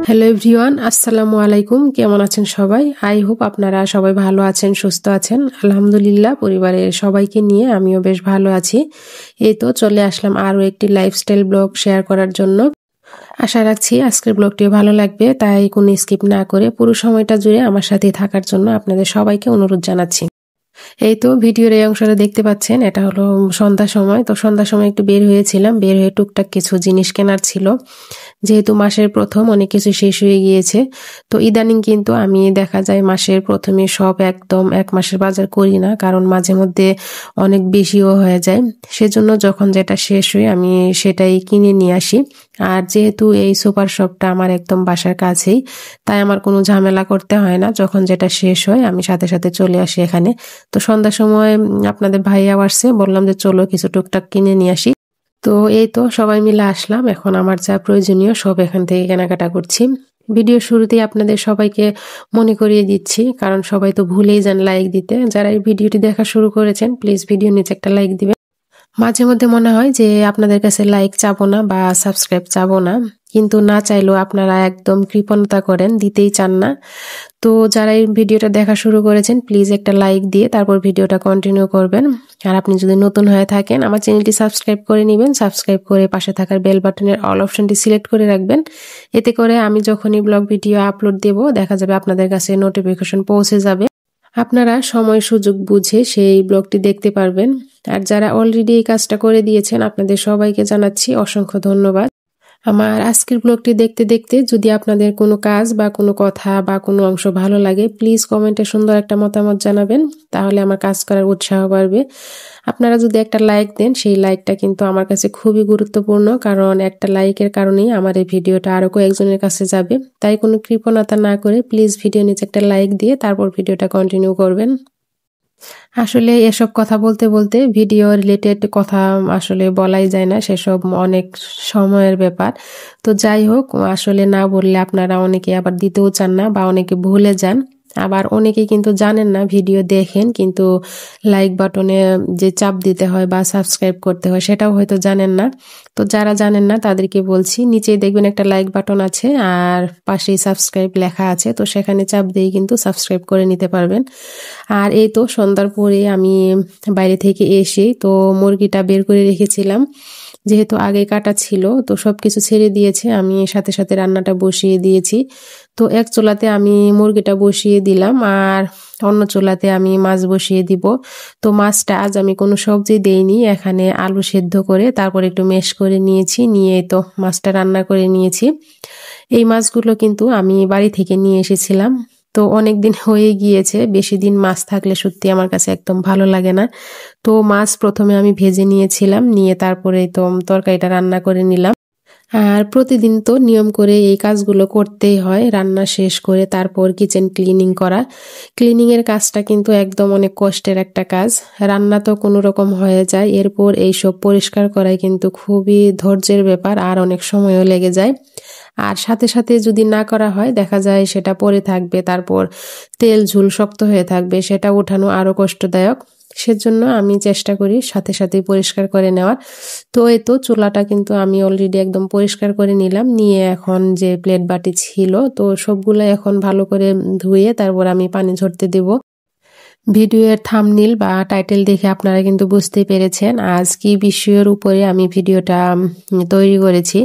Hello everyone, আসসালামু আলাইকুম। কেমন আছেন সবাই? আই হোপ আপনারা সবাই ভালো আছেন, সুস্থ আছেন। আলহামদুলিল্লাহ, পরিবারের সবাইকে নিয়ে আমিও বেশ ভালো আছি। এই তো চলে আসলাম আরও একটি লাইফস্টাইল ব্লগ শেয়ার করার জন্য। আশা রাখছি আজকের ব্লগটিও ভালো লাগবে, তাই কোনো স্কিপ না করে পুরো সময়টা জুড়ে আমার সাথে থাকার জন্য আপনাদের সবাইকে অনুরোধ জানাচ্ছি। এই তো ভিডিওর এই অংশটা দেখতে পাচ্ছেন, এটা হলো সন্ধ্যার সময়। তো সন্ধ্যার সময় একটু বের হয়েছিলাম, বের হয়ে টুকটাক কিছু জিনিস কেনার ছিল। যেহেতু মাসের প্রথম অনেক কিছু শেষ হয়ে গিয়েছে, তো ইদানিং কিন্তু আমি দেখা যায় মাসের প্রথমে সব একদম এক মাসের বাজার করি না, কারণ মাঝে মধ্যে অনেক বেশিও হয়ে যায়। সেজন্য যখন যেটা শেষ হয় আমি সেটাই কিনে নিয়ে আসি। আর যেহেতু এই সুপার শপটা আমার একদম বাসার কাছেই, তাই আমার কোনো ঝামেলা করতে হয় না। যখন যেটা শেষ হয় আমি সাথে সাথে চলে আসি এখানে। তো সন্ধ্যার সময় আপনাদের ভাইয়া আসছে, বললাম যে চলো কিছু টুকটাক কিনে নিয়ে আসি। তো এই তো সবাই মিলে আসলাম, এখন আমার যা প্রয়োজনীয় সব এখান থেকে কেনাকাটা করছি। ভিডিও শুরুতেই আপনাদের সবাইকে মনে করিয়ে দিচ্ছি, কারণ সবাই তো ভুলেই যান লাইক দিতে। যারা এই ভিডিওটি দেখা শুরু করেছেন প্লিজ ভিডিও নিচে একটা লাইক দিবেন। মাঝে মধ্যে মনে হয় যে আপনাদের কাছে লাইক চাবো না বা সাবস্ক্রাইব চাবো না, কিন্তু না চাইলেও আপনারা একদম কৃপণতা করেন, দিতেই চান না। তো যারা এই ভিডিওটা দেখা শুরু করেছেন প্লিজ একটা লাইক দিয়ে তারপর ভিডিওটা কন্টিনিউ করবেন। আর আপনি যদি নতুন হয়ে থাকেন আমার চ্যানেলটি সাবস্ক্রাইব করে নেবেন, সাবস্ক্রাইব করে পাশে থাকার বেল বাটনের অল অপশনটি সিলেক্ট করে রাখবেন। এতে করে আমি যখনই ব্লগ ভিডিও আপলোড দেব দেখা যাবে আপনাদের কাছে নোটিফিকেশন পৌঁছে যাবে, আপনারা সময় সুযোগ বুঝে সেই ব্লগটি দেখতে পারবেন। আর যারা অলরেডি এই কাজটা করে দিয়েছেন আপনাদের সবাইকে জানাচ্ছি অসংখ্য ধন্যবাদ। আমার আজকের ব্লগটি দেখতে দেখতে যদি আপনাদের কোনো কাজ বা কোনো কথা বা কোনো অংশ ভালো লাগে প্লিজ কমেন্টে সুন্দর একটা মতামত জানাবেন, তাহলে আমার কাজ করার উৎসাহ বাড়বে। আপনারা যদি একটা লাইক দেন সেই লাইকটা কিন্তু আমার কাছে খুবই গুরুত্বপূর্ণ, কারণ একটা লাইকের কারণেই আমার এই ভিডিওটা আরও কয়েকজনের কাছে যাবে। তাই কোনো কৃপণতা না করে প্লিজ ভিডিও নিচে একটা লাইক দিয়ে তারপর ভিডিওটা কন্টিনিউ করবেন। আসলে এসব কথা বলতে বলতে ভিডিও রিলেটেড কথা আসলে বলাই যায় না, সেসব অনেক সময়ের ব্যাপার। তো যাই হোক, আসলে না বললে আপনারা অনেকে আবার দিতেও চান না বা অনেকে ভুলে যান। আবার অনেকে কিন্তু জানেন না, ভিডিও দেখেন কিন্তু লাইক বাটনে যে চাপ দিতে হয় বা সাবস্ক্রাইব করতে হয় সেটাও হয়তো জানেন না। তো যারা জানেন না তাদেরকে বলছি, নিচেই দেখবেন একটা লাইক বাটন আছে আর পাশেই সাবস্ক্রাইব লেখা আছে, তো সেখানে চাপ দিয়ে কিন্তু সাবস্ক্রাইব করে নিতে পারবেন। আর এই তো সন্ধ্যার পরে আমি বাইরে থেকে এসে তো মুরগিটা বের করে রেখেছিলাম, যেহেতু আগে কাটা ছিল তো সবকিছু ছেড়ে দিয়েছে, আমি সাথে সাথে রান্নাটা বসিয়ে দিয়েছি। তো এক চুলাতে আমি মুরগিটা বসিয়ে দিলাম আর অন্য চুলাতে আমি মাছ বসিয়ে দিব। তো মাছটা আজ আমি কোনো সবজি দেইনি, এখানে আলু সেদ্ধ করে তারপর একটু ম্যাশ করে নিয়েছি, নিয়ে তো মাছটা রান্না করে নিয়েছি। এই মাছগুলো কিন্তু আমি বাড়ি থেকে নিয়ে এসেছিলাম। তো অনেক দিন হয়ে গিয়েছে, বেশি দিন মাছ থাকলে সত্যি আমার কাছে একদম ভালো লাগে না। তো মাছ প্রথমে আমি ভেজে নিয়েছিলাম, নিয়ে তারপরে তো তরকারিটা রান্না করে নিলাম। আর প্রতিদিন তো নিয়ম করে এই কাজগুলো করতেই হয়, রান্না শেষ করে তারপর কিচেন ক্লিনিং করা। ক্লিনিং এর কাজটা কিন্তু একদম অনেক কষ্টের একটা কাজ। রান্না তো কোনো রকম হয়ে যায়, এরপর এইসব পরিষ্কার করাই কিন্তু খুবই ধৈর্যের ব্যাপার আর অনেক সময়ও লেগে যায়। আর সাথে সাথে যদি না করা হয় দেখা যায় সেটা পড়ে থাকবে, তারপর তেল ঝুল শক্ত হয়ে থাকবে, সেটা ওঠানো আরো কষ্টদায়ক। সেজন্য আমি চেষ্টা করি সাথে সাথে পরিষ্কার করে নেওয়ার। তো এই তো চুলাটা কিন্তু আমি অলরেডি একদম পরিষ্কার করে নিলাম, নিয়ে এখন যে প্লেট বাটি ছিল তো সবগুলো এখন ভালো করে ধুয়ে তারপর আমি পানি ঝরতে দেব। ভিডিওর থাম্বনেইল বা টাইটেল দেখে আপনারা কিন্তু বুঝতে পেরেছেন আজ কি বিষয়ের উপরে আমি ভিডিওটা তৈরি করেছি।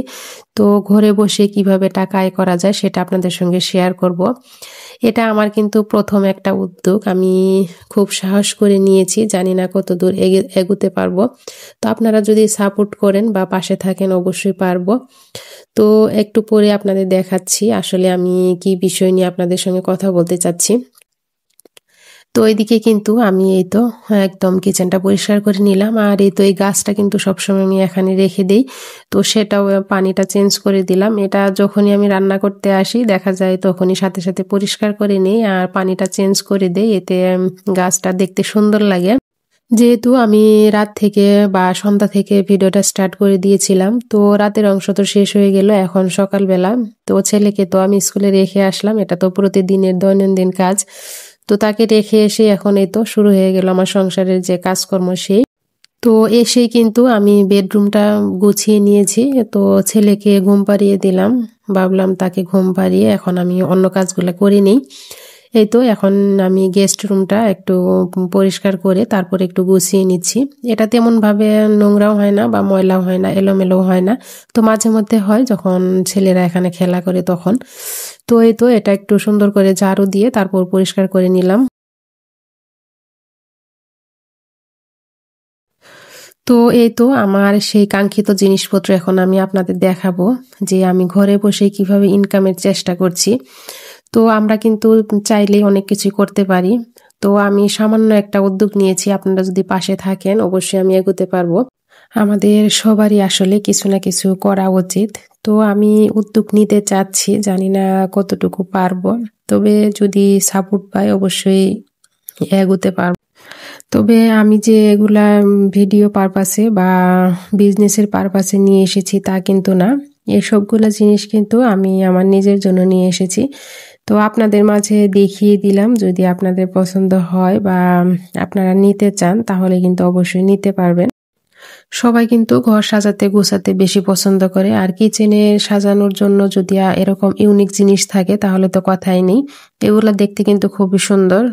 তো ঘরে বসে কিভাবে টাকা আয় করা যায় সেটা আপনাদের সঙ্গে শেয়ার করব। এটা আমার কিন্তু প্রথম একটা উদ্যোগ, আমি খুব সাহস করে নিয়েছি, জানি না কত দূর এগোতে পারবো। তো আপনারা যদি সাপোর্ট করেন বা পাশে থাকেন অবশ্যই পারবো। তো একটু পরে আপনাদের দেখাচ্ছি আসলে আমি কি বিষয় নিয়ে আপনাদের সঙ্গে কথা বলতে চাচ্ছি। তো এইদিকে কিন্তু আমি এই তো একদম কিচেনটা পরিষ্কার করে নিলাম, আর এই তো এই গাছটা কিন্তু সবসময় আমি এখানে রেখে দিই। তো সেটাও পানিটা চেঞ্জ করে দিলাম, এটা যখনই আমি রান্না করতে আসি দেখা যায় তখনই সাথে সাথে পরিষ্কার করে নিই আর পানিটা চেঞ্জ করে দেই, এতে গাছটা দেখতে সুন্দর লাগে। যেহেতু আমি রাত থেকে বা সন্ধ্যা থেকে ভিডিওটা স্টার্ট করে দিয়েছিলাম, তো রাতের অংশ তো শেষ হয়ে গেল, এখন সকালবেলা। তো ছেলেকে তো আমি স্কুলে রেখে আসলাম, এটা তো প্রতিদিনের দৈনন্দিন কাজ। তো তাকে রেখে এসে এখন এই তো শুরু হয়ে গেল আমার সংসারের যে কাজকর্ম সেই। তো এসেই কিন্তু আমি বেডরুমটা গুছিয়ে নিয়েছি। তো ছেলেকে ঘুম পাড়িয়ে দিলাম। ভাবলাম তাকে ঘুম পাড়িয়ে এখন আমি অন্য কাজগুলো করে নিই। এই তো এখন আমি গেস্ট রুমটা একটু পরিষ্কার করে তারপরে একটু গুছিয়ে নিচ্ছি। এটা তেমনভাবে নোংরাও হয় না বা ময়লাও হয় না, এলোমেলোও হয় না। তো মাঝে মধ্যে হয় যখন ছেলেরা এখানে খেলা করে তখন। তো এই তো এটা একটু সুন্দর করে ঝাড়ু দিয়ে তারপর পরিষ্কার করে নিলাম। তো এই তো আমার সেই কাঙ্ক্ষিত জিনিসপত্র এখন আমি আপনাদের দেখাবো যে আমি ঘরে বসে কিভাবে ইনকামের চেষ্টা করছি। তো আমরা কিন্তু চাইলেই অনেক কিছুই করতে পারি। তো আমি সামান্য একটা উদ্যোগ নিয়েছি, আপনারা যদি পাশে থাকেন অবশ্যই আমি এগোতে পারবো। আমাদের সবারই আসলে কিছু না কিছু করা উচিত। তো আমি উদ্যোগ নিতে চাচ্ছি, জানি না কতটুকু পারবো, তবে যদি সাপোর্ট পাই অবশ্যই এগোতে পারবো। তবে আমি যে এগুলা ভিডিও পারপাসে বা বিজনেসের পারপাসে নিয়ে এসেছি তা কিন্তু না। এই সবগুলা জিনিস কিন্তু আমি আমার নিজের জন্য নিয়ে এসেছি। তো আপনাদের মাঝে দেখিয়ে দিলাম, যদি আপনাদের পছন্দ হয় বা আপনারা নিতে চান তাহলে কিন্তু অবশ্যই নিতে পারবেন। সবাই কিন্তু ঘর সাজাতে গোছাতে বেশি পছন্দ করে, আর কিচেনে সাজানোর জন্য যদি এরকম ইউনিক জিনিস থাকে তাহলে তো কথাই নেই। এগুলো দেখতে কিন্তু খুবই সুন্দর।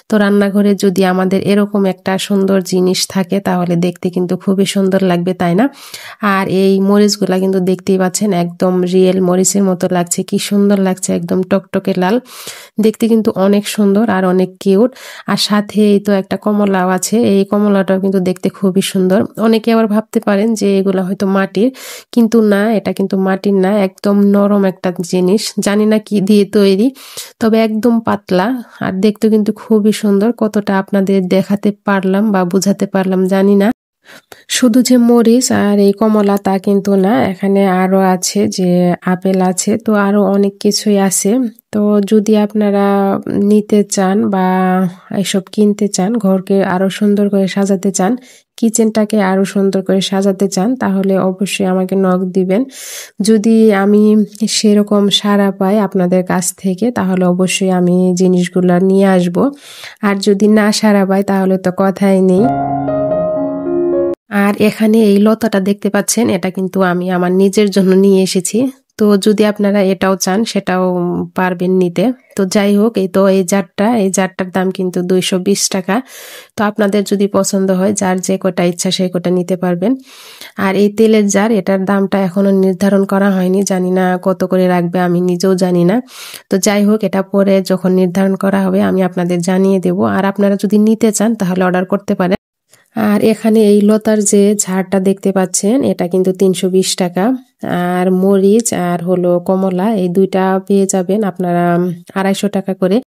তো রান্নাঘরে যদি আমাদের এরকম একটা সুন্দর জিনিস থাকে তাহলে দেখতে কিন্তু খুবই সুন্দর লাগবে, তাই না? আর এই মরিচগুলা কিন্তু দেখতেই পাচ্ছেন একদম রিয়েল মরিচের মতো লাগছে, কি সুন্দর লাগছে, একদম টকটকে লাল। দেখতে কিন্তু অনেক সুন্দর আর অনেক কিউট। আর সাথে এই তো একটা কমলাও আছে, এই কমলাটাও কিন্তু দেখতে খুবই সুন্দর। অনেকে আবার ভাবতে পারেন যে এগুলো হয়তো মাটির, কিন্তু না, এটা কিন্তু মাটির না, একদম নরম একটা জিনিস, জানি না কি দিয়ে তৈরি, তবে একদম পাতলা আর দেখতে কিন্তু খুবই সুন্দর। কতটা আপনাদের দেখাতে পারলাম বা বুঝাতে পারলাম জানি না। শুধু যে মরিচ আর এই কমলা তা কিন্তু না, এখানে আরো আছে, যে আপেল আছে, তো আরো অনেক কিছুই আছে। তো যদি আপনারা নিতে চান বা এসব কিনতে চান, ঘরকে আরো সুন্দর করে সাজাতে চান, কিচেনটাকে আরো সুন্দর করে সাজাতে চান, তাহলে অবশ্যই আমাকে নক দিবেন। যদি আমি সেরকম সাড়া পাই আপনাদের কাছ থেকে তাহলে অবশ্যই আমি জিনিসগুলো নিয়ে আসব। আর যদি না সাড়া পাই তাহলে তো কথাই নেই। আর এখানে এই লতাটা দেখতে পাচ্ছেন, এটা কিন্তু আমি আমার নিজের জন্য নিয়ে এসেছি। তো যদি আপনারা এটাও চান সেটাও পারবেন নিতে। তো যাই হোক, এই তো এই জারটার দাম কিন্তু 220 টাকা। তো আপনাদের যদি পছন্দ হয় যার যে কটা ইচ্ছা সেই কটা নিতে পারবেন। আর এই তেলের জার, এটার দামটা এখনো নির্ধারণ করা হয়নি, জানি না কত করে রাখবে, আমি নিজেও জানি না। তো যাই হোক, এটা পরে যখন নির্ধারণ করা হবে আমি আপনাদের জানিয়ে দেব। আর আপনারা যদি নিতে চান তাহলে অর্ডার করতে পারেন। আর এখানে এই লতার যে ঝাড়টা দেখতে পাচ্ছেন এটা কিন্তু 320 টাকা। আর মরিচ আর হলো কমলা এই দুইটা পেয়ে যাবেন আপনারা 250 টাকা করে।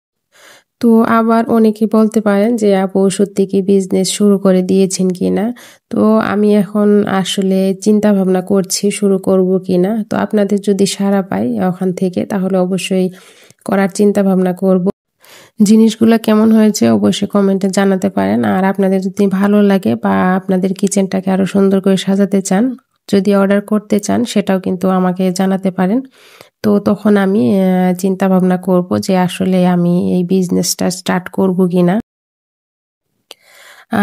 তো আবার অনেকে বলতে পারেন যে আপু সত্যি কি বিজনেস শুরু করে দিয়েছেন কিনা। তো আমি এখন আসলে চিন্তা ভাবনা করছি শুরু করব কিনা। তো আপনাদের যদি সাড়া পাই ওখান থেকে তাহলে অবশ্যই করার চিন্তা ভাবনা করব। জিনিসগুলো কেমন হয়েছে অবশ্যই কমেন্টে জানাতে পারেন। আর আপনাদের যদি ভালো লাগে বা আপনাদের কিচেনটাকে আরো সুন্দর করে সাজাতে চান, যদি অর্ডার করতে চান সেটাও কিন্তু আমাকে জানাতে পারেন। তো তখন আমি চিন্তা ভাবনা করব যে আসলে আমি এই বিজনেসটা স্টার্ট করব কিনা।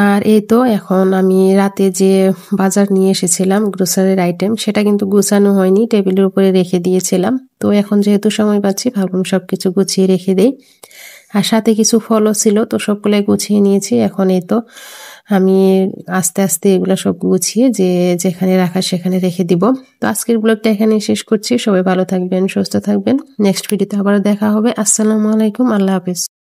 আর এই তো এখন আমি রাতে যে বাজার নিয়ে এসেছিলাম গ্রোসারির আইটেম, সেটা কিন্তু গুছানো হয়নি, টেবিলের উপরে রেখে দিয়েছিলাম। তো এখন যেহেতু সময় পাচ্ছি ভাবলাম সবকিছু গুছিয়ে রেখে দেই। আর সাথে কিছু ফলও ছিল, তো সবগুলাই গুছিয়ে নিয়েছি। এখন এই তো আমি আস্তে আস্তে এগুলো সব গুছিয়ে যে যেখানে রাখা সেখানে রেখে দিব। তো আজকের ব্লগটা এখানে শেষ করছি। সবাই ভালো থাকবেন, সুস্থ থাকবেন। নেক্সট ভিডিওতে আবারও দেখা হবে। আসসালামু আলাইকুম, আল্লাহ হাফেজ।